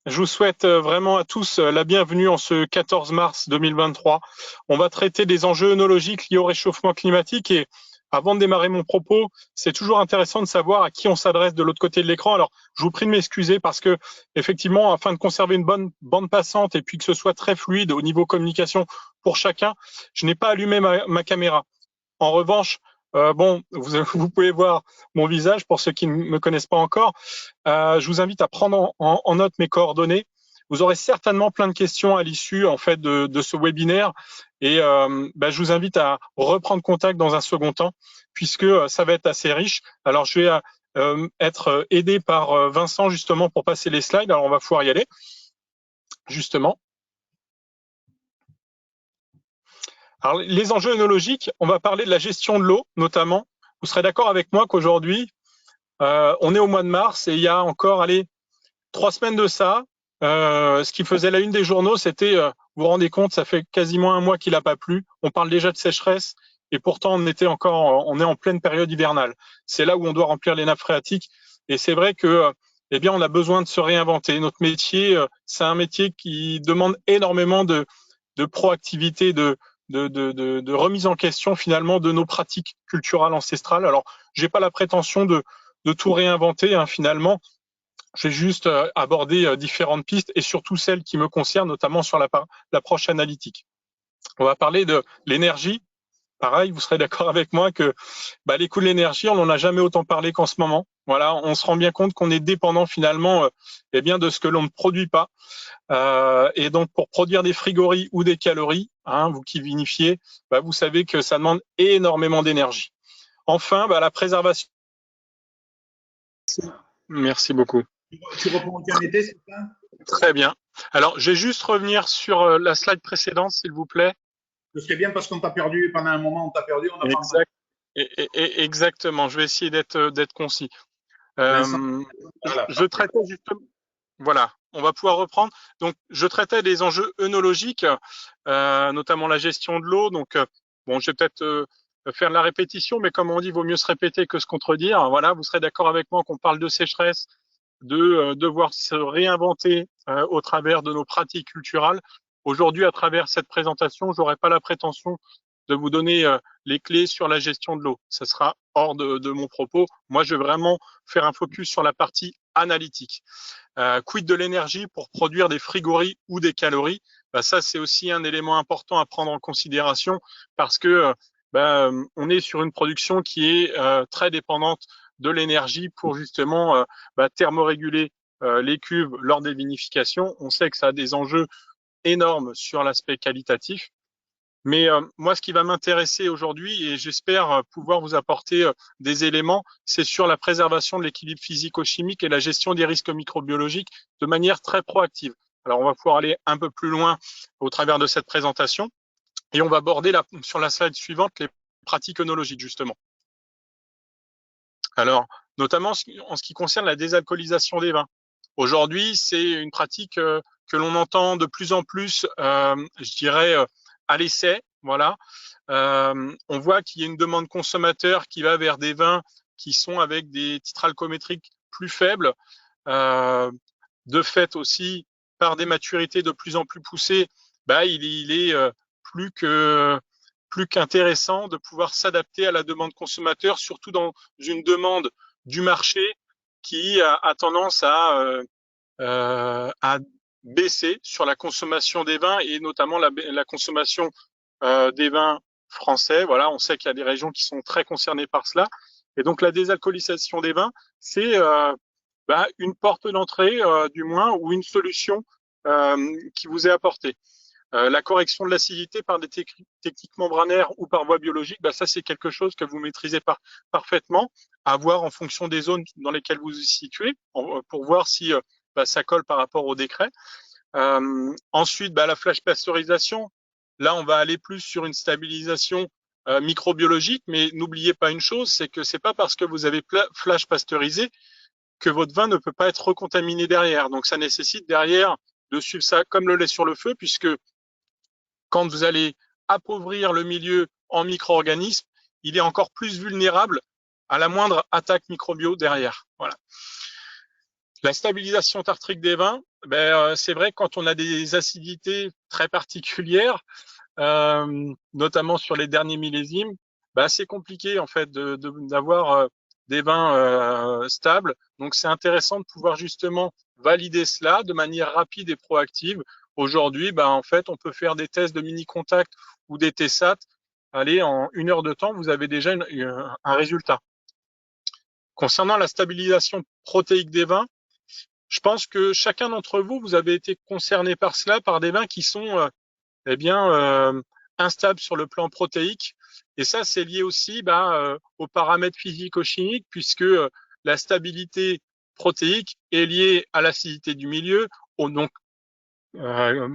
Je vous souhaite vraiment à tous la bienvenue en ce 14 mars 2023. On va traiter des enjeux œnologiques liés au réchauffement climatique et avant de démarrer mon propos, c'est toujours intéressant de savoir à qui on s'adresse de l'autre côté de l'écran. Alors, je vous prie de m'excuser parce que, effectivement, afin de conserver une bonne bande passante et puis que ce soit très fluide au niveau communication pour chacun, je n'ai pas allumé ma caméra. En revanche, bon, vous pouvez voir mon visage pour ceux qui ne me connaissent pas encore. Je vous invite à prendre en note mes coordonnées. Vous aurez certainement plein de questions à l'issue en fait de ce webinaire et je vous invite à reprendre contact dans un second temps puisque ça va être assez riche. Alors je vais être aidé par Vincent justement pour passer les slides. Alors on va pouvoir y aller justement. Alors les enjeux œnologiques, on va parler de la gestion de l'eau notamment. Vous serez d'accord avec moi qu'aujourd'hui on est au mois de mars et il y a encore 3 semaines de ça, ce qui faisait la une des journaux, c'était, vous vous rendez compte, ça fait quasiment un mois qu'il n'a pas plu. On parle déjà de sécheresse et pourtant on est en pleine période hivernale. C'est là où on doit remplir les nappes phréatiques. Et c'est vrai que, eh bien, on a besoin de se réinventer. Notre métier, c'est un métier qui demande énormément de proactivité, de remise en question finalement de nos pratiques culturelles ancestrales. Alors, j'ai pas la prétention de tout réinventer, hein, finalement. Je vais juste aborder différentes pistes et surtout celles qui me concernent, notamment sur l'approche analytique. On va parler de l'énergie. Pareil, vous serez d'accord avec moi que les coûts de l'énergie, on n'en a jamais autant parlé qu'en ce moment. Voilà, on se rend bien compte qu'on est dépendant finalement de ce que l'on ne produit pas. Et donc, pour produire des frigories ou des calories, hein, vous qui vinifiez, vous savez que ça demande énormément d'énergie. Enfin, la préservation. Merci beaucoup. Tu reprends où tu en étais, c'est ça? Très bien. Alors, je vais juste revenir sur la slide précédente, s'il vous plaît. Ce serait bien parce qu'on t'a perdu pendant un moment, on t'a perdu, on n'a pas entendu. Exact. Exactement. Je vais essayer d'être concis. Vincent, Euh, voilà. je traitais justement. Voilà, on va pouvoir reprendre. Donc, je traitais des enjeux œnologiques, notamment la gestion de l'eau. Donc, bon, je vais peut-être faire de la répétition, mais comme on dit, vaut mieux se répéter que se contredire. Voilà, vous serez d'accord avec moi qu'on parle de sécheresse, de devoir se réinventer au travers de nos pratiques culturelles. Aujourd'hui, à travers cette présentation, j'aurai pas la prétention de vous donner les clés sur la gestion de l'eau. Ça sera hors de mon propos. Moi, je vais vraiment faire un focus sur la partie analytique. Quid de l'énergie pour produire des frigories ou des calories? Ça, c'est aussi un élément important à prendre en considération parce que on est sur une production qui est très dépendante de l'énergie pour justement thermoréguler les cuves lors des vinifications. On sait que ça a des enjeux énormes sur l'aspect qualitatif. Mais moi, ce qui va m'intéresser aujourd'hui, et j'espère pouvoir vous apporter des éléments, c'est sur la préservation de l'équilibre physico-chimique et la gestion des risques microbiologiques de manière très proactive. Alors, on va pouvoir aller un peu plus loin au travers de cette présentation et on va aborder sur la slide suivante les pratiques œnologiques, justement. Alors, notamment en ce qui concerne la désalcoolisation des vins. Aujourd'hui, c'est une pratique que l'on entend de plus en plus, je dirais, à l'essai. Voilà. On voit qu'il y a une demande consommateur qui va vers des vins qui sont avec des titres alcoométriques plus faibles. De fait aussi, par des maturités de plus en plus poussées, il est plus qu'intéressant de pouvoir s'adapter à la demande consommateur, surtout dans une demande du marché qui a tendance à baisser sur la consommation des vins et notamment la consommation des vins français. Voilà, on sait qu'il y a des régions qui sont très concernées par cela. Et donc la désalcoolisation des vins, c'est une porte d'entrée, du moins, ou une solution qui vous est apportée. La correction de l'acidité par des techniques membranaires ou par voie biologique, ça c'est quelque chose que vous maîtrisez parfaitement, à voir en fonction des zones dans lesquelles vous vous situez, pour voir si ça colle par rapport au décret. Ensuite, la flash pasteurisation, là on va aller plus sur une stabilisation microbiologique, mais n'oubliez pas une chose, c'est que c'est pas parce que vous avez flash pasteurisé que votre vin ne peut pas être recontaminé derrière. Donc ça nécessite derrière de suivre ça comme le lait sur le feu, puisque quand vous allez appauvrir le milieu en micro-organismes, il est encore plus vulnérable à la moindre attaque microbio derrière. Voilà. La stabilisation tartrique des vins, c'est vrai que quand on a des acidités très particulières, notamment sur les derniers millésimes, c'est compliqué en fait d'avoir des vins stables. Donc c'est intéressant de pouvoir justement valider cela de manière rapide et proactive. Aujourd'hui, en fait, on peut faire des tests de mini-contact ou des TSAT. Allez, en 1 heure de temps, vous avez déjà un résultat. Concernant la stabilisation protéique des vins, je pense que chacun d'entre vous, vous avez été concerné par cela, par des vins qui sont instables sur le plan protéique. Et ça, c'est lié aussi aux paramètres physico-chimiques, puisque la stabilité protéique est liée à l'acidité du milieu, donc euh,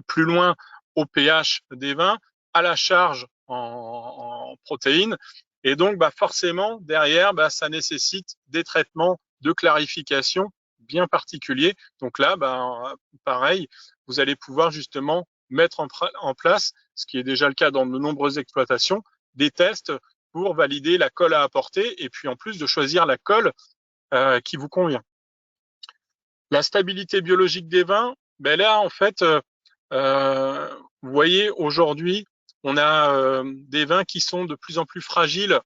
plus loin au pH des vins, à la charge en protéines. Et donc, forcément, derrière, ça nécessite des traitements de clarification bien particuliers. Donc là, pareil, vous allez pouvoir justement mettre en place, ce qui est déjà le cas dans de nombreuses exploitations, des tests pour valider la colle à apporter et puis en plus de choisir la colle qui vous convient. La stabilité biologique des vins, là, en fait, vous voyez, aujourd'hui, on a des vins qui sont de plus en plus fragiles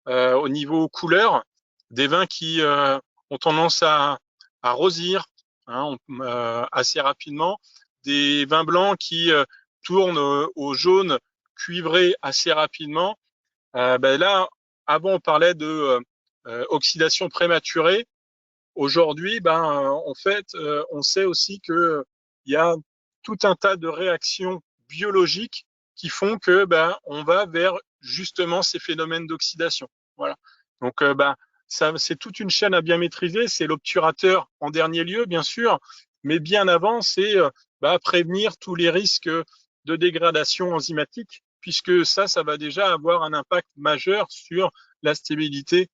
au niveau couleur, des vins qui ont tendance à rosir assez rapidement, des vins blancs qui tournent au jaune cuivré assez rapidement. Là, avant, on parlait de oxydation prématurée. Aujourd'hui, en fait, on sait aussi que il y a tout un tas de réactions biologiques qui font que on va vers justement ces phénomènes d'oxydation. Voilà. Donc ça, c'est toute une chaîne à bien maîtriser. C'est l'obturateur en dernier lieu, bien sûr, mais bien avant, c'est prévenir tous les risques de dégradation enzymatique, puisque ça va déjà avoir un impact majeur sur la stabilité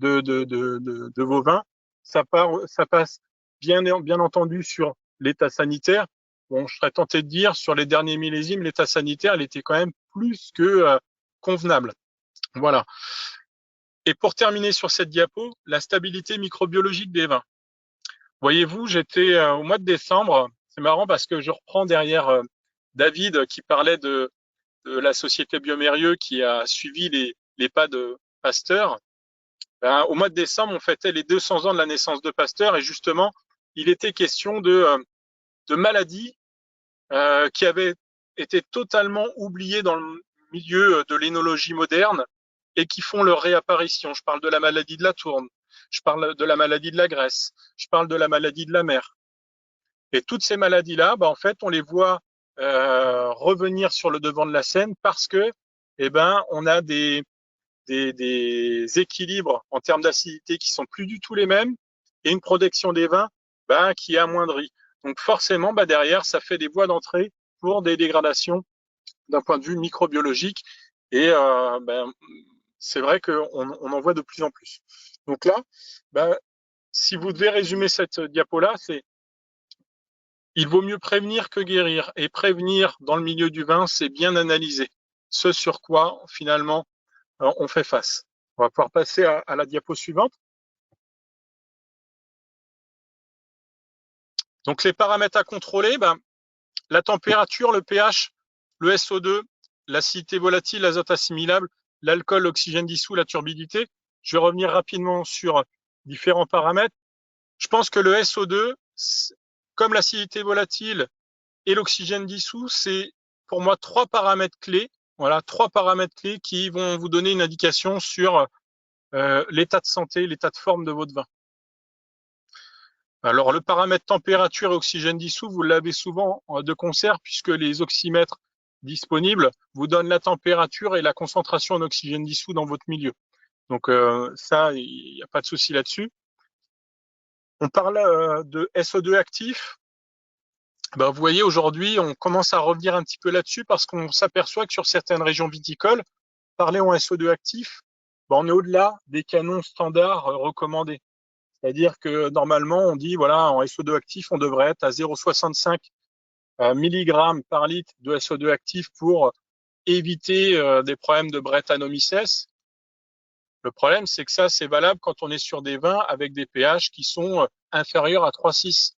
de vos vins. Ça passe bien entendu sur l'état sanitaire. Bon, je serais tenté de dire, sur les derniers millésimes, l'état sanitaire, il était quand même plus que convenable. Voilà. Et pour terminer sur cette diapo, la stabilité microbiologique des vins. Voyez-vous, j'étais au mois de décembre, c'est marrant parce que je reprends derrière David qui parlait de la société Biomérieux qui a suivi les pas de Pasteur. Au mois de décembre, on fêtait les 200 ans de la naissance de Pasteur et justement, il était question de maladies qui avaient été totalement oubliées dans le milieu de l'énologie moderne et qui font leur réapparition. Je parle de la maladie de la tourne, je parle de la maladie de la graisse, je parle de la maladie de la mer. Et toutes ces maladies-là, en fait, on les voit revenir sur le devant de la scène parce que, on a des équilibres en termes d'acidité qui sont plus du tout les mêmes et une protection des vins qui est amoindrie. Donc forcément, derrière, ça fait des voies d'entrée pour des dégradations d'un point de vue microbiologique et c'est vrai qu'on en voit de plus en plus. Donc là, si vous devez résumer cette diapo-là, c'est il vaut mieux prévenir que guérir. Et prévenir dans le milieu du vin, c'est bien analyser ce sur quoi finalement on fait face. On va pouvoir passer à la diapo suivante. Donc les paramètres à contrôler, la température, le pH, le SO2, l'acidité volatile, l'azote assimilable, l'alcool, l'oxygène dissous, la turbidité. Je vais revenir rapidement sur différents paramètres. Je pense que le SO2, comme l'acidité volatile et l'oxygène dissous, c'est pour moi 3 paramètres clés. Voilà, 3 paramètres clés qui vont vous donner une indication sur l'état de santé, l'état de forme de votre vin. Alors, le paramètre température et oxygène dissous, vous l'avez souvent de concert puisque les oxymètres disponibles vous donnent la température et la concentration en oxygène dissous dans votre milieu. Donc ça, il n'y a pas de souci là-dessus. On parle de SO2 actif. Vous voyez, aujourd'hui, on commence à revenir un petit peu là-dessus parce qu'on s'aperçoit que sur certaines régions viticoles, parler en SO2 actif, on est au-delà des canons standards recommandés. C'est-à-dire que normalement, on dit, voilà, en SO2 actif, on devrait être à 0,65 mg par litre de SO2 actif pour éviter des problèmes de Brettanomyces. Le problème, c'est que ça, c'est valable quand on est sur des vins avec des pH qui sont inférieurs à 3,6.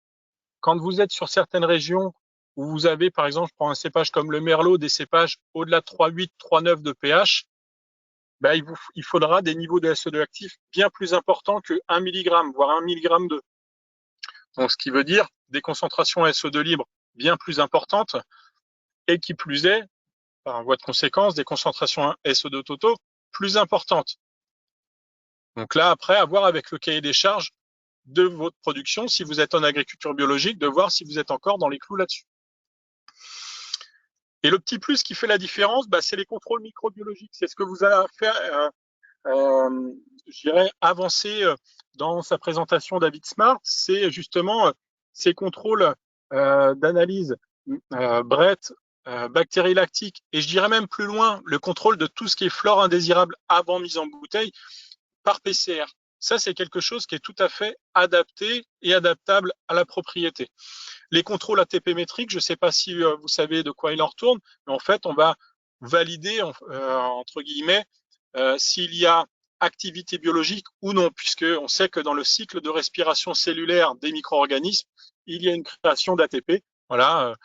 quand vous êtes sur certaines régions où vous avez, par exemple, je prends un cépage comme le Merlot, des cépages au-delà de 3,8, 3,9 de pH, ben, il faudra des niveaux de SO2 actifs bien plus importants que 1 mg, voire 1 mg de. Donc, ce qui veut dire des concentrations SO2 libres bien plus importantes et qui plus est, par voie de conséquence, des concentrations SO2 totaux plus importantes. Donc là, après, à voir avec le cahier des charges de votre production, si vous êtes en agriculture biologique, de voir si vous êtes encore dans les clous là-dessus. Et le petit plus qui fait la différence, bah, c'est les contrôles microbiologiques. C'est ce que vous allez faire, je dirais, avancer dans sa présentation David Smart, c'est justement ces contrôles d'analyse Brett, bactéries lactiques, et je dirais même plus loin, le contrôle de tout ce qui est flore indésirable avant mise en bouteille par PCR. Ça, c'est quelque chose qui est tout à fait adapté et adaptable à la propriété. Les contrôles ATP métriques, je ne sais pas si vous savez de quoi il en retourne, mais en fait, on va valider, entre guillemets, s'il y a activité biologique ou non, puisqu'on sait que dans le cycle de respiration cellulaire des micro-organismes, il y a une création d'ATP. Voilà,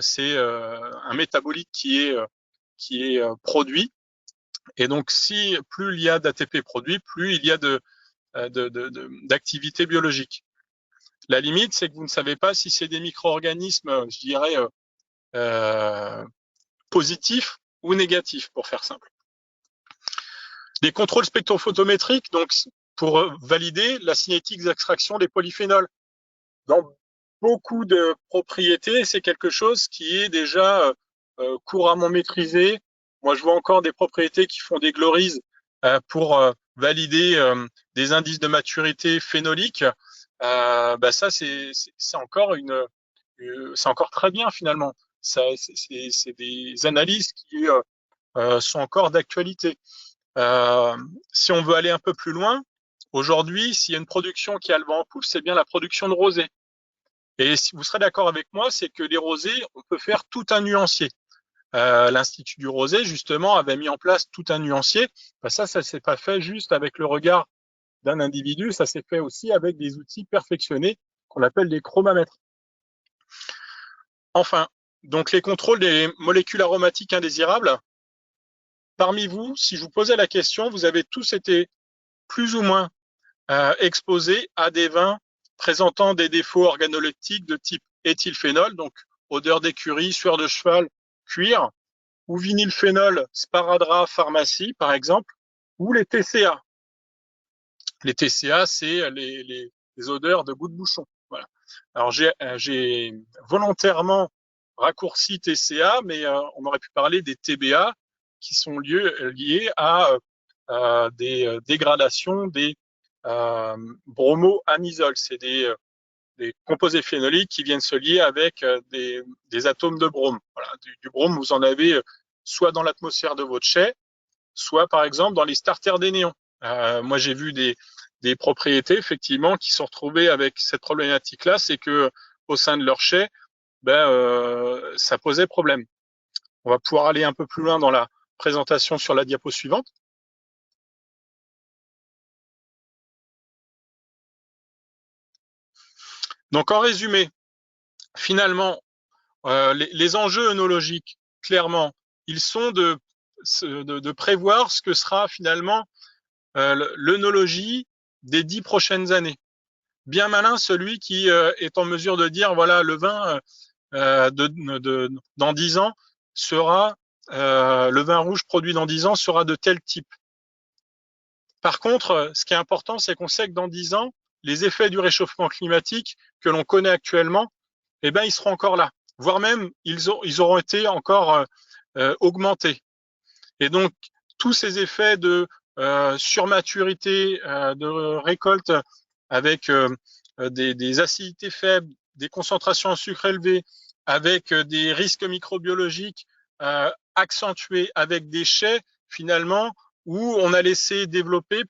c'est un métabolite qui est produit. Et donc, si plus il y a d'ATP produit, plus il y a d'activité biologique. La limite, c'est que vous ne savez pas si c'est des micro-organismes, je dirais, positifs ou négatifs, pour faire simple. Des contrôles spectrophotométriques, donc pour valider la cinétique d'extraction des polyphénols. Dans beaucoup de propriétés, c'est quelque chose qui est déjà couramment maîtrisé. Moi, je vois encore des propriétés qui font des glories pour valider des indices de maturité phénolique. Bah ça, c'est encore c'est encore très bien finalement. C'est des analyses qui sont encore d'actualité. Si on veut aller un peu plus loin, aujourd'hui, s'il y a une production qui a le vent en poupe, c'est bien la production de rosé. Et si vous serez d'accord avec moi, c'est que les rosés, on peut faire tout un nuancier. L'Institut du Rosé, justement, avait mis en place tout un nuancier. Ben ça s'est pas fait juste avec le regard d'un individu, ça s'est fait aussi avec des outils perfectionnés qu'on appelle les chromamètres. Enfin, donc les contrôles des molécules aromatiques indésirables. Parmi vous, si je vous posais la question, vous avez tous été plus ou moins exposés à des vins présentant des défauts organoleptiques de type éthylphénol, donc odeur d'écurie, sueur de cheval, cuir, ou vinylphénol, sparadrap, pharmacie, par exemple, ou les TCA. Les TCA, c'est les odeurs de goût de bouchon. Voilà. Alors, j'ai volontairement raccourci TCA, mais on aurait pu parler des TBA, qui sont liés à des dégradations des bromoamisols. C'est des composés phénoliques qui viennent se lier avec des atomes de brome. Voilà. Du brome, vous en avez soit dans l'atmosphère de votre chai, soit par exemple dans les starters des néons. Moi, j'ai vu des propriétés effectivement qui sont retrouvées avec cette problématique-là, c'est que au sein de leur chai, ça posait problème. On va pouvoir aller un peu plus loin dans la présentation sur la diapo suivante. Donc en résumé, finalement, les enjeux œnologiques, clairement, ils sont de prévoir ce que sera finalement l'œnologie des 10 prochaines années. Bien malin celui qui est en mesure de dire, voilà, le vin dans 10 ans sera, le vin rouge produit dans 10 ans sera de tel type. Par contre, ce qui est important, c'est qu'on sait que dans 10 ans, les effets du réchauffement climatique que l'on connaît actuellement, eh ben, ils seront encore là, voire même ils auront été encore augmentés. Et donc, tous ces effets de surmaturité, de récolte avec des acidités faibles, des concentrations en sucre élevées, avec des risques microbiologiques accentués, avec des chais, finalement, où on a laissé développer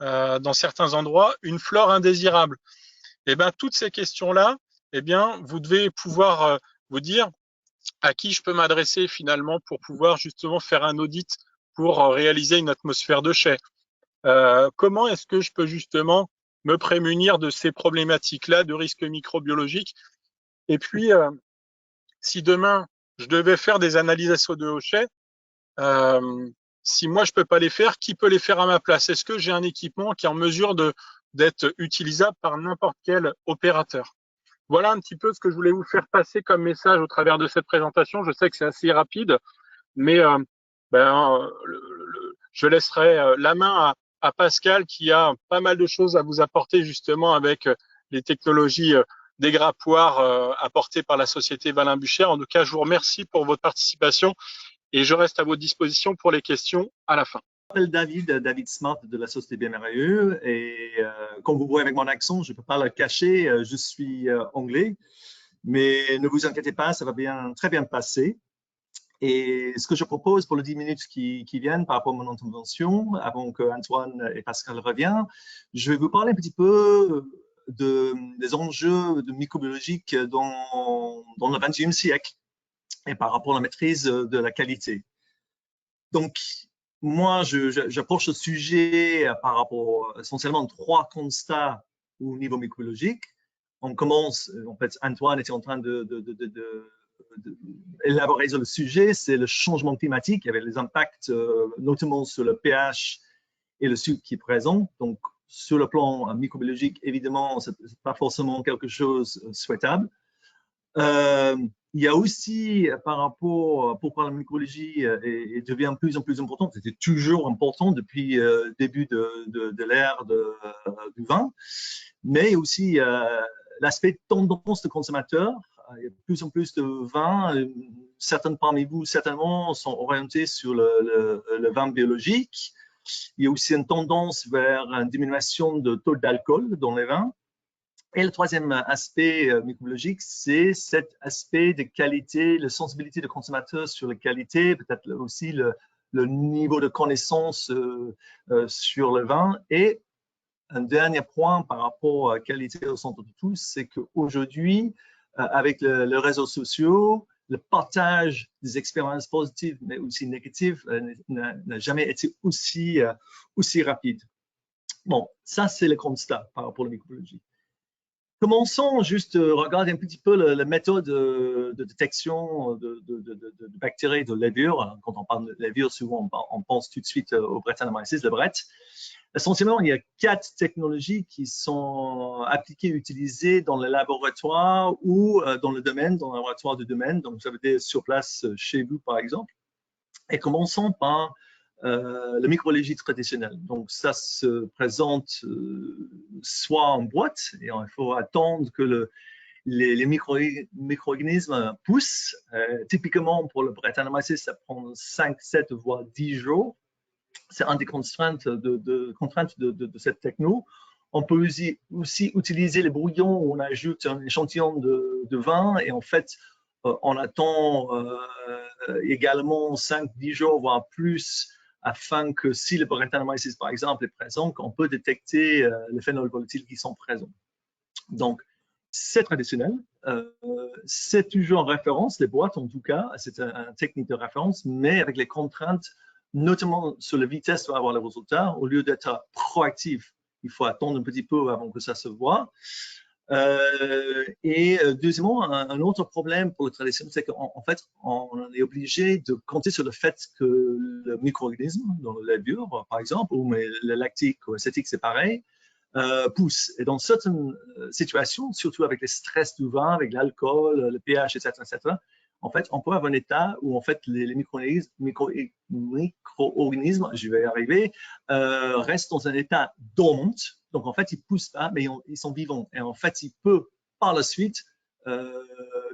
dans certains endroits une flore indésirable. Et bien, toutes ces questions-là, eh bien, vous devez pouvoir vous dire à qui je peux m'adresser finalement pour pouvoir justement faire un audit pour réaliser une atmosphère de chai. Comment est-ce que je peux justement me prémunir de ces problématiques-là, de risques microbiologiques. Et puis, si demain, je devais faire des analyses SO2 si moi je peux pas les faire, qui peut les faire à ma place? Est-ce que j'ai un équipement qui est en mesure d'être utilisable par n'importe quel opérateur? Voilà un petit peu ce que je voulais vous faire passer comme message au travers de cette présentation. Je sais que c'est assez rapide, mais je laisserai la main à Pascal qui a pas mal de choses à vous apporter justement avec les technologies dégrappoirs apportées par la société Valin Bucher. En tout cas, je vous remercie pour votre participation et je reste à votre disposition pour les questions à la fin. Je m'appelle David Smart de la société BMRE et comme vous voyez avec mon accent, je ne peux pas le cacher, je suis anglais, mais ne vous inquiétez pas, ça va très bien passer. Et ce que je propose pour les 10 minutes qui viennent par rapport à mon intervention, avant que Antoine et Pascal reviennent, je vais vous parler un petit peu des enjeux microbiologiques dans le XXIe siècle et par rapport à la maîtrise de la qualité. Donc, moi, j'approche le sujet par rapport essentiellement à 3 constats au niveau microbiologique. On commence, en fait, Antoine était en train d'élaborer sur le sujet, c'est le changement climatique avec les impacts notamment sur le pH et le sucre qui est présent. Donc, sur le plan microbiologique, évidemment, ce n'est pas forcément quelque chose de souhaitable. Il y a aussi, par rapport pourquoi la microbiologie devient de plus en plus importante, c'était toujours important depuis le début de l'ère du vin, mais aussi l'aspect tendance de consommateurs. Il y a de plus en plus de vins. Certains parmi vous, certainement, sont orientés sur le vin biologique. Il y a aussi une tendance vers une diminution de taux d'alcool dans les vins. Et le troisième aspect microbiologique, c'est cet aspect de qualité, la sensibilité du consommateur sur la qualité, peut-être aussi le niveau de connaissance sur le vin. Et un dernier point par rapport à la qualité au centre de tout, c'est qu'aujourd'hui, avec les réseaux sociaux, le partage des expériences positives mais aussi négatives n'a jamais été aussi rapide. Bon, ça c'est le constat par rapport à la microbiologie. Commençons juste à regarder un petit peu la méthode de détection de bactéries de levure. Quand on parle de levure, souvent on pense tout de suite au Brettanomyces, le Brett. Essentiellement, il y a 4 technologies qui sont appliquées, utilisées dans le laboratoire ou dans le laboratoire du domaine. Donc, ça veut dire sur place chez vous, par exemple. Et commençons par la microbiologie traditionnelle. Donc, ça se présente soit en boîte, et il faut attendre que les micro-organismes poussent. Typiquement, pour le Brettanomyces, ça prend 5, 7, voire 10 jours. C'est une des contraintes de cette techno. On peut aussi utiliser les brouillons où on ajoute un échantillon de vin et en fait, on attend également 5-10 jours, voire plus, afin que si le Brettanomyces, par exemple, est présent, qu'on peut détecter les phénols volatiles qui sont présents. Donc, c'est traditionnel. C'est toujours en référence, les boîtes en tout cas, c'est une technique de référence, mais avec les contraintes, notamment sur la vitesse pour avoir les résultats, au lieu d'être proactif, il faut attendre un petit peu avant que ça se voit. Deuxièmement, un autre problème pour le traditionnel, c'est qu'en fait, on est obligé de compter sur le fait que le micro-organisme, dans la levure, par exemple, ou le lactique ou acétique, c'est pareil, pousse. Et dans certaines situations, surtout avec les stress du vin, avec l'alcool, le pH, etc., en fait, on peut avoir un état où en fait les micro-organismes, je vais y arriver, restent dans un état dormant. Donc en fait, ils poussent pas, mais ils sont vivants. Et en fait, ils peuvent par la suite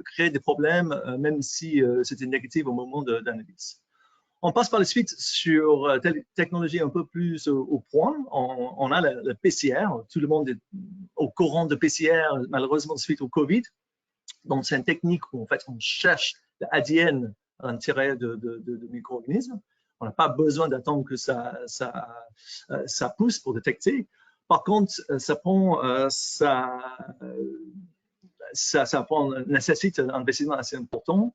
créer des problèmes, même si c'était négatif au moment d'analyse. On passe par la suite sur technologie un peu plus au point. On a le PCR. Tout le monde est au courant de PCR, malheureusement, suite au Covid. Donc, c'est une technique où, en fait, on cherche l'ADN à l'intérieur de micro-organismes. On n'a pas besoin d'attendre que ça pousse pour détecter. Par contre, ça nécessite un investissement assez important,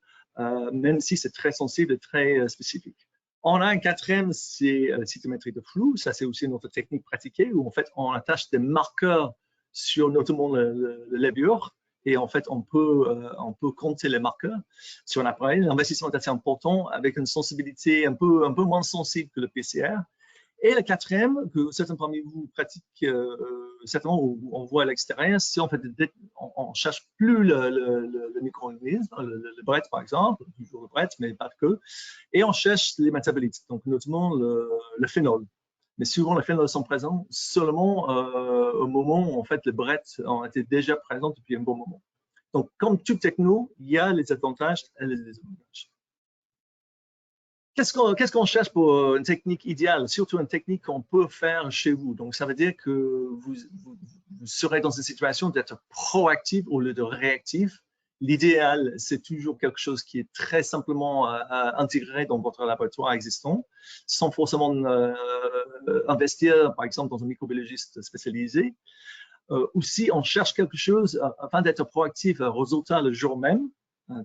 même si c'est très sensible et très spécifique. On a un quatrième, c'est cytométrie de flou. Ça, c'est aussi notre technique pratiquée où en fait, on attache des marqueurs sur notamment le levure. Et en fait, on peut compter les marqueurs sur un appareil. L'investissement est assez important avec une sensibilité un peu moins sensible que le PCR. Et le quatrième, que certains parmi vous pratiquent certainement, où on voit à l'extérieur, c'est en fait, on ne cherche plus le micro-organisme, le bret par exemple, toujours le bret, mais pas que, et on cherche les métabolites, donc notamment le phénol. Mais souvent, les phénols sont présents seulement au moment où en fait, les brets ont été déjà présents depuis un bon moment. Donc, comme toute techno, il y a les avantages et les désavantages. Qu'est-ce qu'on cherche pour une technique idéale, surtout une technique qu'on peut faire chez vous? Donc, ça veut dire que vous serez dans une situation d'être proactif au lieu de réactif. L'idéal, c'est toujours quelque chose qui est très simplement intégré dans votre laboratoire existant, sans forcément investir, par exemple, dans un microbiologiste spécialisé. Aussi, on cherche quelque chose afin d'être proactif, un résultat le jour même.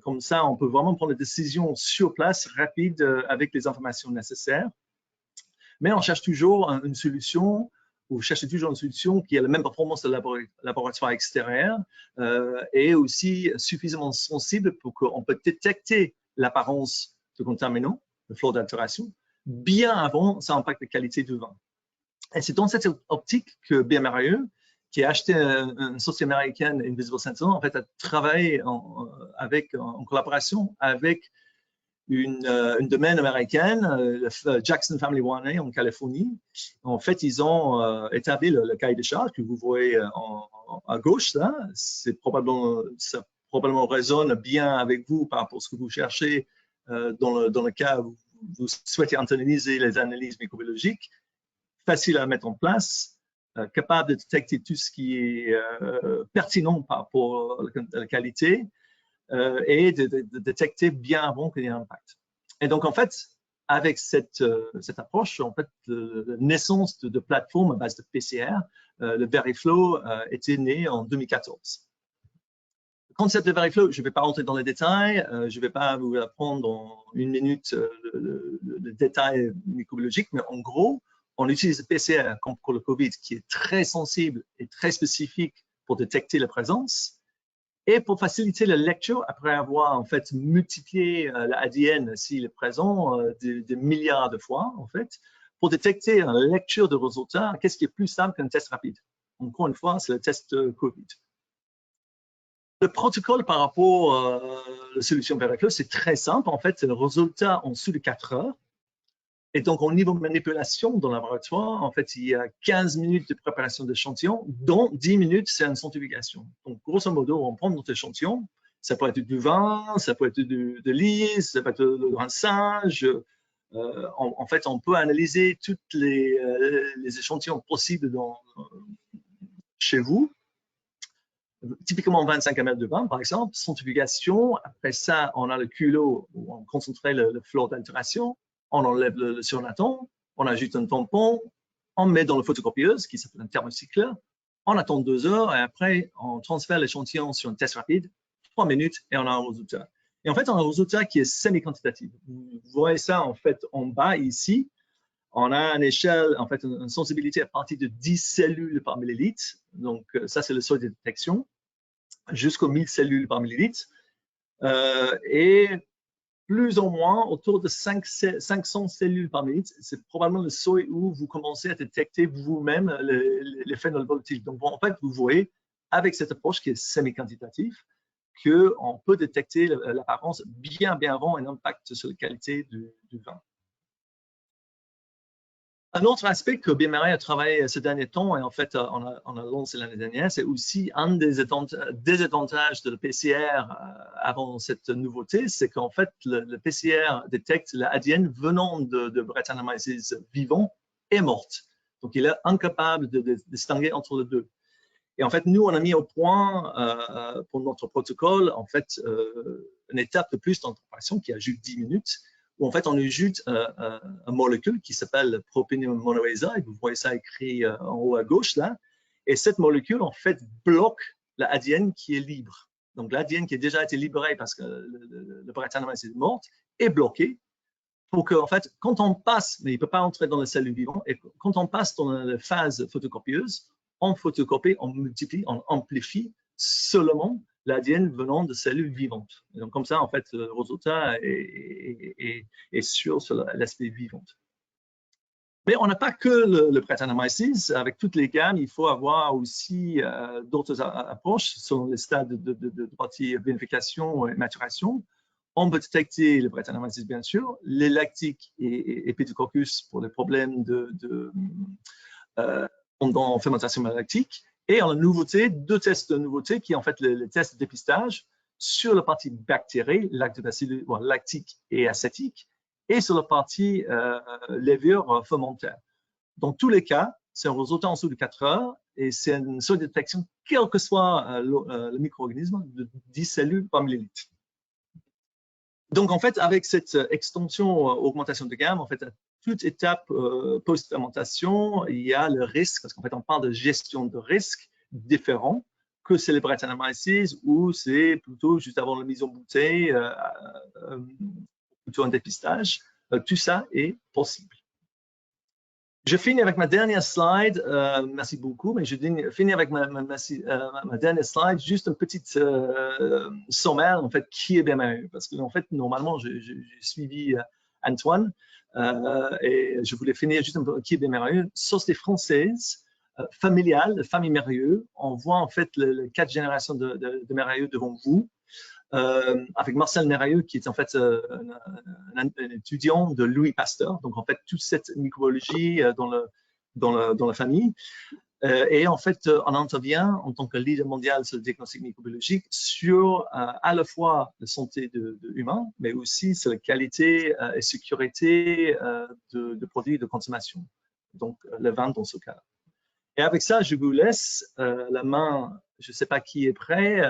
Comme ça, on peut vraiment prendre des décisions sur place, rapides, avec les informations nécessaires. Mais on cherche toujours une solution, ou cherchez toujours une solution qui a la même performance de laboratoire extérieur et aussi suffisamment sensible pour qu'on peut détecter l'apparence de contaminants, de flore d'altération, bien avant ça impacte la qualité du vin. Et c'est dans cette optique que bMRE, qui a acheté une société américaine, Invisible Sentinel, en fait, a travaillé en collaboration avec une domaine américaine, Jackson Family Winery en Californie. En fait, ils ont établi le cahier de charges que vous voyez à gauche là. Ça probablement résonne bien avec vous par rapport à ce que vous cherchez dans le cas où vous souhaitez analyser les analyses microbiologiques. Facile à mettre en place. Capable de détecter tout ce qui est pertinent par rapport à la qualité et de détecter bien avant qu'il y ait un impact. Et donc, en fait, avec cette approche, en fait, la naissance de plateformes à base de PCR, le VeriFlow était né en 2014. Le concept de VeriFlow, je ne vais pas rentrer dans les détails, je ne vais pas vous apprendre en une minute le détail microbiologique, mais en gros, on utilise le PCR comme pour le COVID, qui est très sensible et très spécifique pour détecter la présence. Et pour faciliter la lecture, après avoir en fait multiplié l'ADN s'il est présent des milliards de fois, en fait, pour détecter la lecture de résultats, qu'est-ce qui est plus simple qu'un test rapide? Encore une fois, c'est le test COVID. Le protocole par rapport à la solution VeriFlow, c'est très simple. En fait, c'est le résultat en dessous de 4 heures. Et donc, au niveau de manipulation dans le laboratoire, en fait, il y a 15 minutes de préparation d'échantillons, dont 10 minutes, c'est une centrifugation. Donc, grosso modo, on prend notre échantillon, ça peut être du vin, ça peut être de lys, ça peut être le rinçage. En fait, on peut analyser tous les échantillons possibles chez vous. Typiquement 25 ml de vin, par exemple, centrifugation. Après ça, on a le culot où on concentrait le flore d'altération. On enlève le surnatant, on ajoute un tampon, on met dans la photocopieuse qui s'appelle un thermocycleur, on attend 2 heures et après on transfère l'échantillon sur un test rapide, 3 minutes et on a un résultat. Et en fait, on a un résultat qui est semi-quantitatif. Vous voyez ça en fait en bas ici. On a une échelle, en fait, une sensibilité à partir de 10 cellules par millilitre. Donc, ça, c'est le seuil de détection, jusqu'aux 1000 cellules par millilitre. Et plus ou moins autour de 500 cellules par millilitre, c'est probablement le seuil où vous commencez à détecter vous-même les phénols volatiles. Donc, en fait, vous voyez, avec cette approche qui est semi-quantitative, qu'on peut détecter l'apparence bien avant un impact sur la qualité du vin. Un autre aspect que bMRE a travaillé ces derniers temps, et en fait, on a lancé l'année dernière, c'est aussi un des avantages de le PCR avant cette nouveauté, c'est qu'en fait, le PCR détecte l'ADN venant de Brettanomyces vivants et mortes. Donc, il est incapable de distinguer entre les deux. Et en fait, nous, on a mis au point pour notre protocole, en fait, une étape de plus d'intégration qui ajoute 10 minutes, où en fait, on ajoute un molécule qui s'appelle propénium monoésa, et vous voyez ça écrit en haut à gauche là. Et cette molécule, en fait, bloque l'ADN qui est libre. Donc, l'ADN qui a déjà été libéré parce que le Brettanomyces est morte est bloqué pour que, en fait, quand on passe, mais il ne peut pas entrer dans les cellules vivantes, et quand on passe dans la phase photocopieuse, on photocopie, on multiplie, on amplifie seulement l'ADN venant de cellules vivantes. Et donc, comme ça, en fait, le résultat est sûr sur l'aspect vivant. Mais on n'a pas que le Brettanomyces. Avec toutes les gammes, il faut avoir aussi d'autres approches selon les stades de partie vinification et maturation. On peut détecter le Brettanomyces, bien sûr, les lactiques et Pithecoccus pour les problèmes pendant fermentation lactique. Et en nouveauté, deux tests de nouveauté qui est en fait le test de dépistage sur la partie bactérie, lactobacillus lactique et acétique, et sur la partie levure fermentaire. Dans tous les cas, c'est un résultat en dessous de 4 heures et c'est une seule détection, quel que soit le micro-organisme, de 10 cellules par millilitre. Donc, en fait, avec cette extension, augmentation de gamme, en fait, à toute étape post-fermentation, il y a le risque, parce qu'en fait, on parle de gestion de risque différent que c'est les Brettanomyces ou c'est plutôt juste avant la mise en bouteille, plutôt un dépistage. Tout ça est possible. Je finis avec ma dernière slide. Merci beaucoup, mais je finis avec ma dernière slide. Juste un petit sommaire, en fait, qui est BMAE. Parce que, en fait, normalement, j'ai suivi Antoine et je voulais finir juste un peu qui est BMAE. Société française, familiale, famille Mérieux. On voit, en fait, les 4 générations de Mérieux devant vous. Avec Marcel Mérieux, qui est en fait un étudiant de Louis Pasteur. Donc, en fait, toute cette microbiologie dans la famille. Et en fait, on intervient en tant que leader mondial sur le diagnostic microbiologique sur à la fois la santé de humains, mais aussi sur la qualité et sécurité de produits de consommation. Donc, le vin dans ce cas. Et avec ça, je vous laisse la main. Je ne sais pas qui est prêt,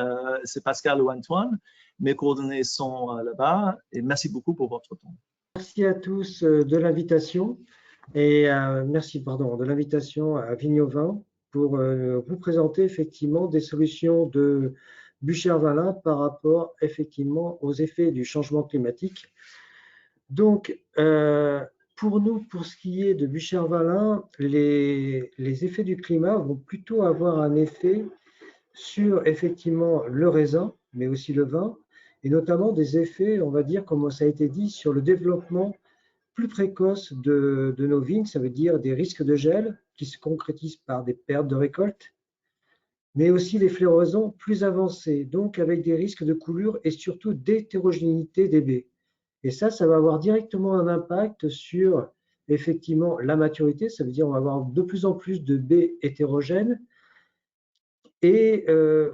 c'est Pascal ou Antoine. Mes coordonnées sont là-bas et merci beaucoup pour votre temps. Merci à tous de l'invitation et merci de l'invitation à Vignovin pour vous présenter effectivement des solutions de Bucher-Vaslin par rapport effectivement aux effets du changement climatique. Donc, pour nous, pour ce qui est de Bucher-Vaslin, les effets du climat vont plutôt avoir un effet sur effectivement le raisin, mais aussi le vin, et notamment des effets, on va dire, comme ça a été dit, sur le développement plus précoce de nos vignes, ça veut dire des risques de gel qui se concrétisent par des pertes de récolte, mais aussi les floraisons plus avancées, donc avec des risques de coulure et surtout d'hétérogénéité des baies. Et ça va avoir directement un impact sur effectivement la maturité, ça veut dire on va avoir de plus en plus de baies hétérogènes et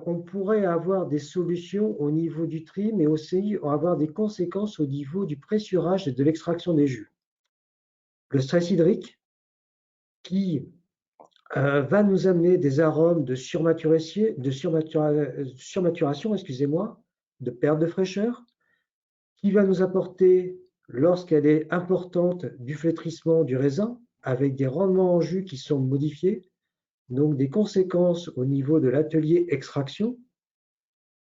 on pourrait avoir des solutions au niveau du tri, mais aussi avoir des conséquences au niveau du pressurage et de l'extraction des jus. Le stress hydrique qui va nous amener des arômes de surmaturation, excusez-moi, de perte de fraîcheur, qui va nous apporter, lorsqu'elle est importante, du flétrissement du raisin, avec des rendements en jus qui sont modifiés, donc des conséquences au niveau de l'atelier extraction.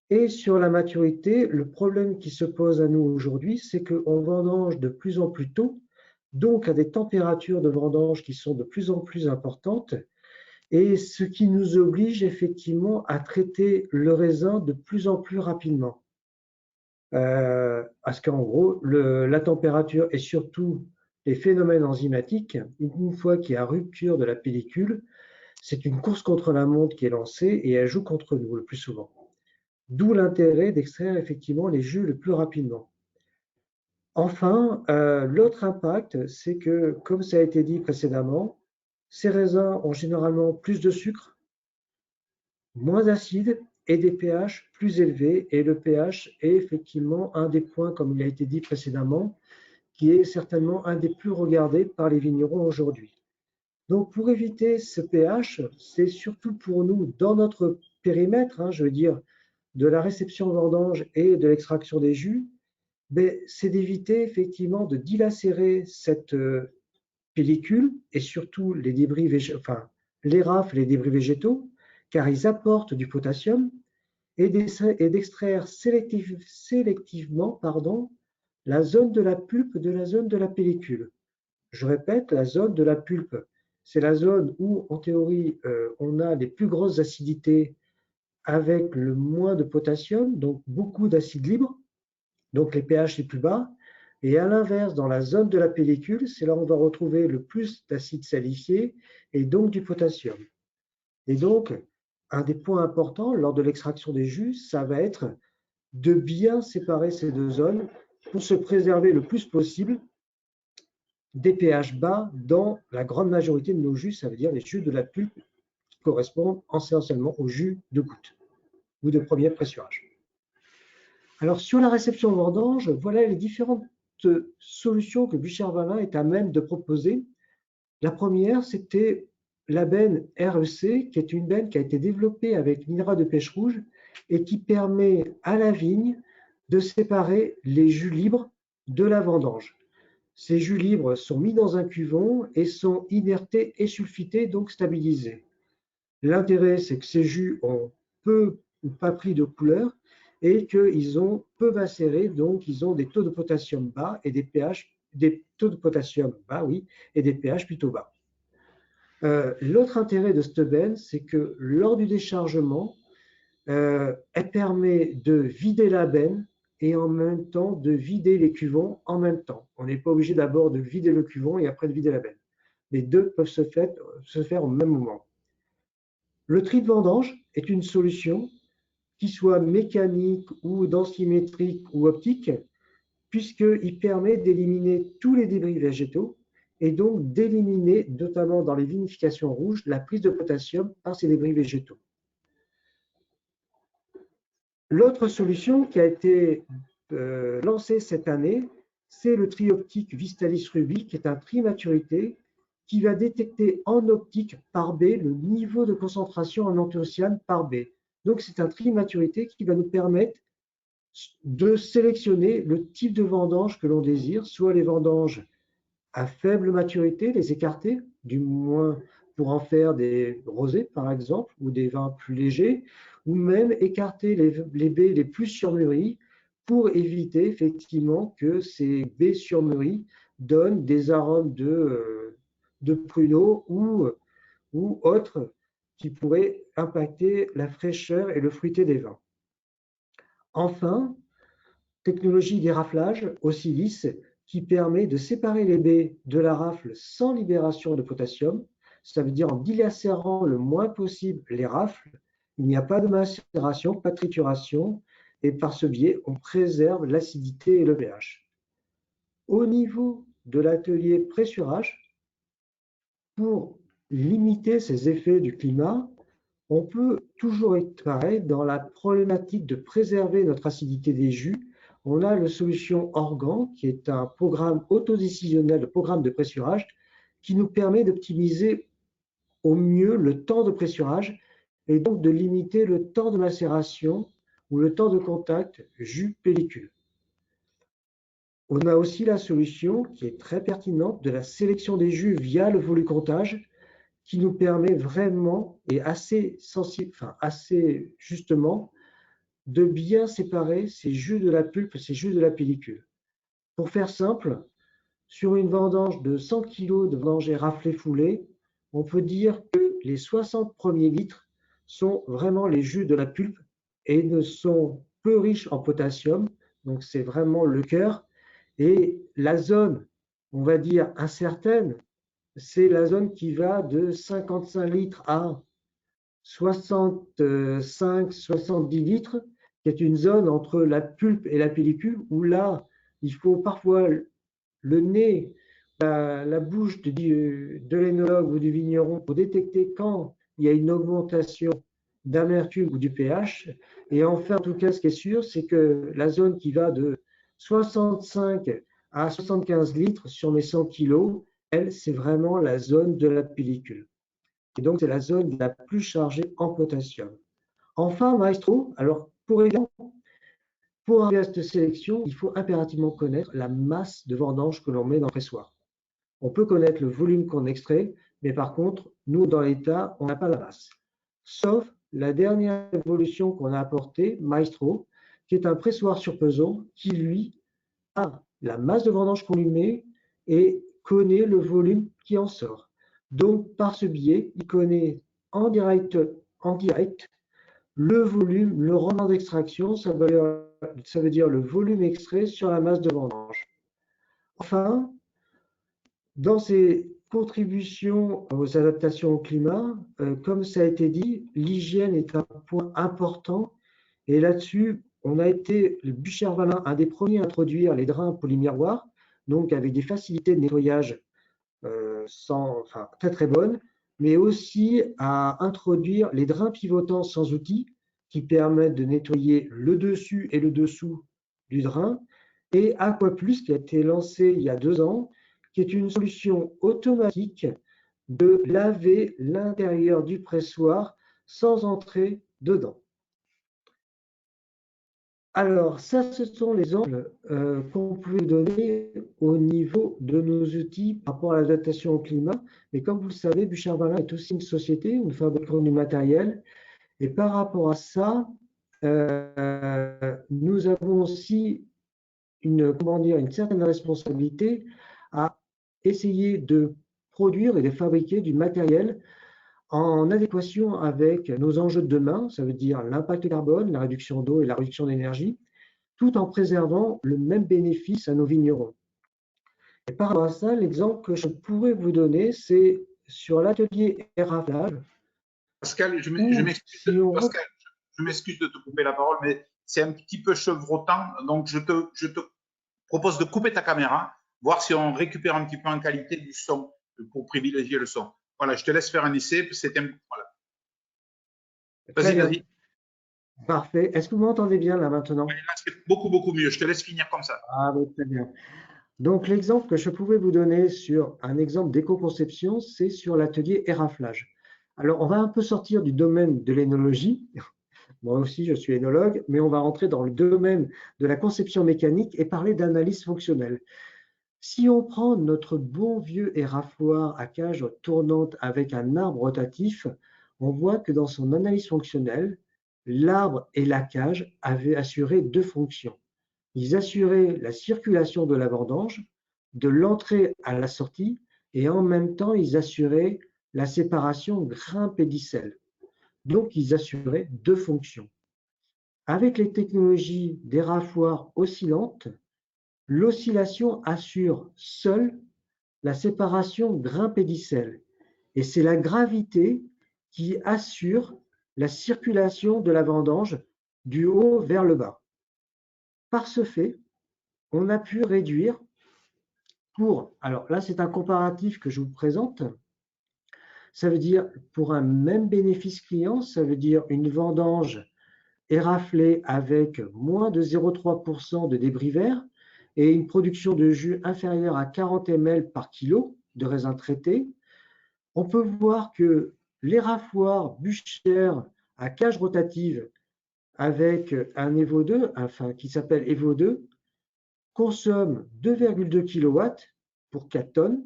Et sur la maturité, le problème qui se pose à nous aujourd'hui, c'est qu'on vendange de plus en plus tôt, donc à des températures de vendange qui sont de plus en plus importantes, et ce qui nous oblige effectivement à traiter le raisin de plus en plus rapidement. Parce qu'en gros, la température et surtout les phénomènes enzymatiques, une fois qu'il y a rupture de la pellicule, c'est une course contre la montre qui est lancée et elle joue contre nous le plus souvent. D'où l'intérêt d'extraire effectivement les jus le plus rapidement. Enfin, l'autre impact, c'est que, comme ça a été dit précédemment, ces raisins ont généralement plus de sucre, moins acide et des pH plus élevés. Et le pH est effectivement un des points, comme il a été dit précédemment, qui est certainement un des plus regardés par les vignerons aujourd'hui. Donc, pour éviter ce pH, c'est surtout pour nous, dans notre périmètre, je veux dire, de la réception vendange et de l'extraction des jus, c'est d'éviter effectivement de dilacérer cette pellicule et surtout les débris végétaux, enfin les rafles et les débris végétaux, car ils apportent du potassium et d'extraire sélectivement la zone de la pulpe de la zone de la pellicule. Je répète, la zone de la pulpe, c'est la zone où, en théorie, on a les plus grosses acidités avec le moins de potassium, donc beaucoup d'acide libre, donc les pH les plus bas. Et à l'inverse, dans la zone de la pellicule, c'est là où on va retrouver le plus d'acide salifié et donc du potassium. Et donc, un des points importants lors de l'extraction des jus, ça va être de bien séparer ces deux zones pour se préserver le plus possible des pH bas dans la grande majorité de nos jus, ça veut dire les jus de la pulpe qui correspondent essentiellement aux jus de goutte ou de premier pressurage. Alors, sur la réception vendange, voilà les différentes solutions que Buchère-Valin est à même de proposer. La première, c'était la benne REC, qui est une benne qui a été développée avec l'INRA de pêche rouge et qui permet à la vigne de séparer les jus libres de la vendange. Ces jus libres sont mis dans un cuvon et sont inertés et sulfités, donc stabilisés. L'intérêt, c'est que ces jus ont peu ou pas pris de couleur et qu'ils ont peu macéré, donc ils ont des taux de potassium bas et des taux de potassium bas, oui, et des pH plutôt bas. L'autre intérêt de cette benne, c'est que lors du déchargement, elle permet de vider la benne et en même temps de vider les cuvons en même temps. On n'est pas obligé d'abord de vider le cuvon et après de vider la benne. Les deux peuvent se faire au même moment. Le tri de vendange est une solution qui soit mécanique ou densimétrique ou optique, puisqu'il permet d'éliminer tous les débris végétaux et donc d'éliminer, notamment dans les vinifications rouges, la prise de potassium par ces débris végétaux. L'autre solution qui a été lancée cette année, c'est le tri optique Vistalis Ruby, qui est un tri maturité qui va détecter en optique par B le niveau de concentration en anthocyane par B. Donc, c'est un tri maturité qui va nous permettre de sélectionner le type de vendange que l'on désire, soit les vendanges à faible maturité, les écarter, du moins pour en faire des rosés, par exemple, ou des vins plus légers, ou même écarter les baies les plus surmûries pour éviter effectivement que ces baies surmûries donnent des arômes de pruneaux ou autres qui pourraient impacter la fraîcheur et le fruité des vins. Enfin, technologie d'éraflage au silice qui permet de séparer les baies de la rafle sans libération de potassium. Ça veut dire en dilacérant le moins possible les rafles. Il n'y a pas de macération, pas de trituration, et par ce biais, on préserve l'acidité et le pH. Au niveau de l'atelier pressurage, pour limiter ces effets du climat, on peut toujours être pareil dans la problématique de préserver notre acidité des jus. On a la solution Organ, qui est un programme autodécisionnel, le programme de pressurage, qui nous permet d'optimiser au mieux le temps de pressurage et donc de limiter le temps de macération ou le temps de contact jus-pellicule. On a aussi la solution qui est très pertinente de la sélection des jus via le volucomptage, qui nous permet vraiment et assez justement de bien séparer ces jus de la pulpe, ces jus de la pellicule. Pour faire simple, sur une vendange de 100 kg de vendangée raflée foulée, on peut dire que les 60 premiers litres sont vraiment les jus de la pulpe et ne sont peu riches en potassium, donc c'est vraiment le cœur. Et la zone, on va dire incertaine, c'est la zone qui va de 55 litres à 65-70 litres, qui est une zone entre la pulpe et la pellicule, où là, il faut parfois le nez, la bouche de l'énologue ou du vigneron pour détecter quand il y a une augmentation d'amertume ou du pH. Et enfin, en tout cas, ce qui est sûr, c'est que la zone qui va de 65 à 75 litres sur mes 100 kg, elle, c'est vraiment la zone de la pellicule. Et donc, c'est la zone la plus chargée en potassium. Enfin, Maestro, alors pour arriver à cette sélection, il faut impérativement connaître la masse de vendange que l'on met dans le pressoir. On peut connaître le volume qu'on extrait, mais par contre, nous, dans l'État, on n'a pas la masse. Sauf la dernière évolution qu'on a apportée, Maestro, qui est un pressoir sur peson, qui, lui, a la masse de vendange qu'on lui met et connaît le volume qui en sort. Donc, par ce biais, il connaît en direct le volume, le rendement d'extraction, ça veut dire le volume extrait sur la masse de vendange. Enfin, dans ces contributions aux adaptations au climat, comme ça a été dit, l'hygiène est un point important. Et là-dessus, on a été, le Bucher-Valin, un des premiers à introduire les drains polymiroirs, donc avec des facilités de nettoyage très très bonnes, mais aussi à introduire les drains pivotants sans outils qui permettent de nettoyer le dessus et le dessous du drain, et Aquaplus qui a été lancé il y a 2 ans, qui est une solution automatique de laver l'intérieur du pressoir sans entrer dedans. Alors, ça, ce sont les exemples qu'on peut donner au niveau de nos outils par rapport à l'adaptation au climat. Mais comme vous le savez, Bucher-Valin est aussi une société où nous fabriquons du matériel. Et par rapport à ça, nous avons aussi une certaine responsabilité à essayer de produire et de fabriquer du matériel en adéquation avec nos enjeux de demain, ça veut dire l'impact carbone, la réduction d'eau et la réduction d'énergie, tout en préservant le même bénéfice à nos vignerons. Et par rapport à ça, l'exemple que je pourrais vous donner, c'est sur l'atelier éraflage. Pascal, je m'excuse de te couper la parole, mais c'est un petit peu chevrotant, donc je te propose de couper ta caméra, voir si on récupère un petit peu en qualité du son, pour privilégier le son. Voilà, je te laisse faire un essai. Voilà. Vas-y, vas-y. Parfait. Est-ce que vous m'entendez bien là maintenant? Là, c'est beaucoup, beaucoup mieux. Je te laisse finir comme ça. Ah oui, très bien. Donc, l'exemple que je pouvais vous donner sur un exemple d'éco-conception, c'est sur l'atelier éraflage. Alors, on va un peu sortir du domaine de l'énologie. Moi aussi, je suis énologue, mais on va rentrer dans le domaine de la conception mécanique et parler d'analyse fonctionnelle. Si on prend notre bon vieux érafoir à cage tournante avec un arbre rotatif, on voit que dans son analyse fonctionnelle, l'arbre et la cage avaient assuré 2 fonctions. Ils assuraient la circulation de la vendange, de l'entrée à la sortie, et en même temps, ils assuraient la séparation grain-pédicelle. Donc, ils assuraient 2 fonctions. Avec les technologies d'érafoirs oscillantes, l'oscillation assure seule la séparation grain-pédicelle, et c'est la gravité qui assure la circulation de la vendange du haut vers le bas. Par ce fait, on a pu réduire alors là c'est un comparatif que je vous présente, ça veut dire pour un même bénéfice client, ça veut dire une vendange éraflée avec moins de 0,3% de débris verts et une production de jus inférieure à 40 ml par kilo de raisin traité. On peut voir que l'érafoir Bucher à cage rotative avec un Evo 2, enfin qui s'appelle Evo 2, consomme 2,2 kW pour 4 tonnes,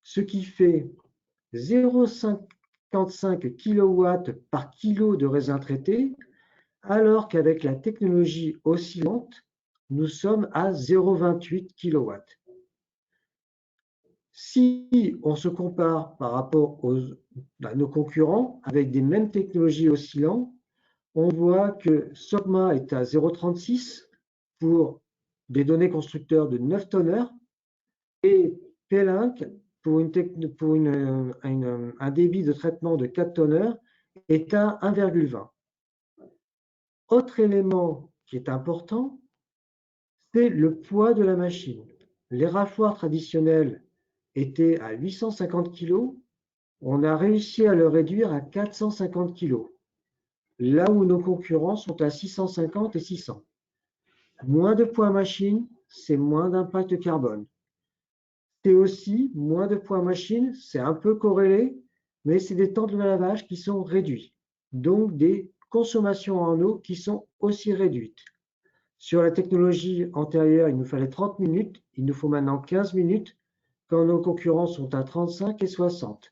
ce qui fait 0,55 kW par kilo de raisin traité, alors qu'avec la technologie oscillante, nous sommes à 0,28 kW. Si on se compare par rapport à nos concurrents avec des mêmes technologies oscillantes, on voit que Sogma est à 0,36 pour des données constructeurs de 9 tonneurs et Pelink pour un débit de traitement de 4 tonneurs est à 1,20. Autre élément qui est important, c'est le poids de la machine. Les rafoirs traditionnels étaient à 850 kg, on a réussi à le réduire à 450 kg, là où nos concurrents sont à 650 et 600. Moins de poids machine, c'est moins d'impact carbone. C'est aussi moins de poids machine, c'est un peu corrélé, mais c'est des temps de lavage qui sont réduits, donc des consommations en eau qui sont aussi réduites. Sur la technologie antérieure, il nous fallait 30 minutes, il nous faut maintenant 15 minutes, quand nos concurrents sont à 35 et 60.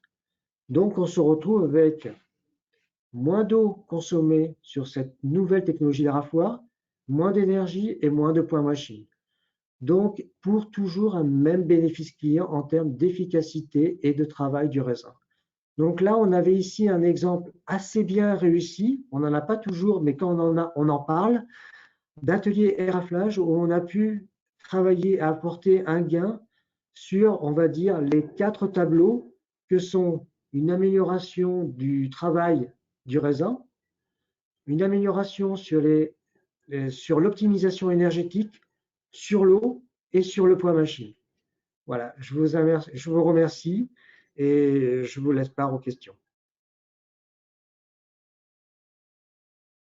Donc, on se retrouve avec moins d'eau consommée sur cette nouvelle technologie d'arafoir, moins d'énergie et moins de poids machine. donc pour toujours un même bénéfice client en termes d'efficacité et de travail du raisin. Donc là, on avait ici un exemple assez bien réussi, on n'en a pas toujours, mais quand on en parle, d'atelier éraflage où on a pu travailler à apporter un gain sur, on va dire, les 4 tableaux que sont une amélioration du travail du raisin, une amélioration sur l'optimisation énergétique, sur l'eau et sur le poids machine. Voilà, je vous remercie et je vous laisse part aux questions.